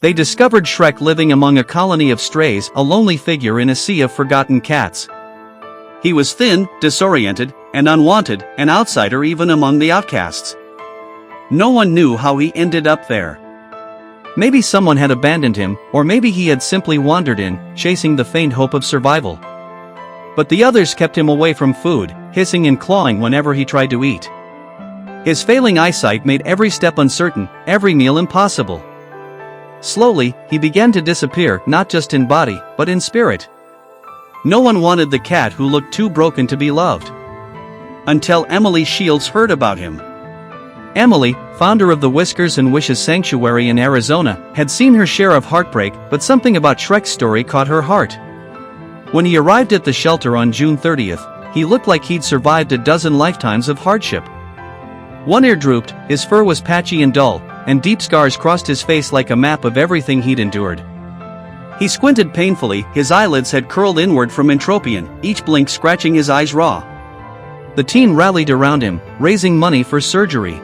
They discovered Shrek living among a colony of strays, a lonely figure in a sea of forgotten cats. He was thin, disoriented, and unwanted, an outsider even among the outcasts. No one knew how he ended up there. Maybe someone had abandoned him, or maybe he had simply wandered in, chasing the faint hope of survival. But the others kept him away from food, hissing and clawing whenever he tried to eat. His failing eyesight made every step uncertain, every meal impossible. Slowly, he began to disappear, not just in body, but in spirit. No one wanted the cat who looked too broken to be loved. Until Emily Shields heard about him. Emily, founder of the Whiskers and Wishes Sanctuary in Arizona, had seen her share of heartbreak, but something about Shrek's story caught her heart. When he arrived at the shelter on June 30th, he looked like he'd survived a dozen lifetimes of hardship. One ear drooped, his fur was patchy and dull, and deep scars crossed his face like a map of everything he'd endured. He squinted painfully, his eyelids had curled inward from entropion, each blink scratching his eyes raw. The teen rallied around him, raising money for surgery.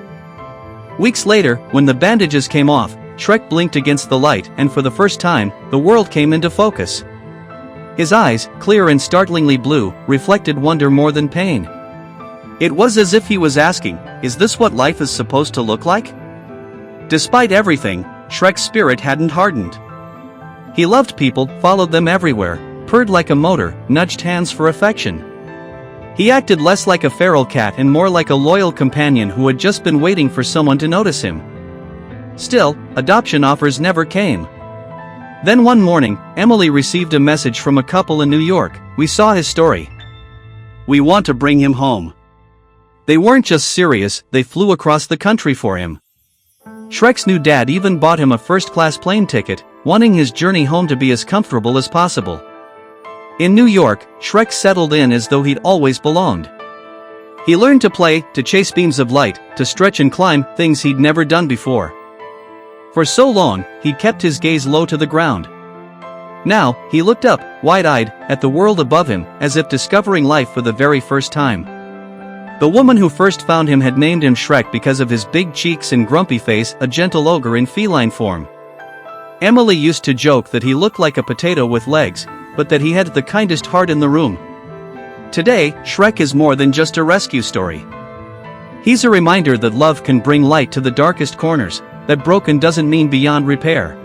Weeks later, when the bandages came off, Shrek blinked against the light, and for the first time, the world came into focus. His eyes, clear and startlingly blue, reflected wonder more than pain. It was as if he was asking, "Is this what life is supposed to look like?" Despite everything, Shrek's spirit hadn't hardened. He loved people, followed them everywhere, purred like a motor, nudged hands for affection. He acted less like a feral cat and more like a loyal companion who had just been waiting for someone to notice him. Still, adoption offers never came. Then one morning, Emily received a message from a couple in New York. "We saw his story. We want to bring him home." They weren't just serious, they flew across the country for him. Shrek's new dad even bought him a first-class plane ticket, wanting his journey home to be as comfortable as possible. In New York, Shrek settled in as though he'd always belonged. He learned to play, to chase beams of light, to stretch and climb, things he'd never done before. For so long, he'd kept his gaze low to the ground. Now, he looked up, wide-eyed, at the world above him, as if discovering life for the very first time. The woman who first found him had named him Shrek because of his big cheeks and grumpy face, a gentle ogre in feline form. Emily used to joke that he looked like a potato with legs, but that he had the kindest heart in the room. Today, Shrek is more than just a rescue story. He's a reminder that love can bring light to the darkest corners, that broken doesn't mean beyond repair.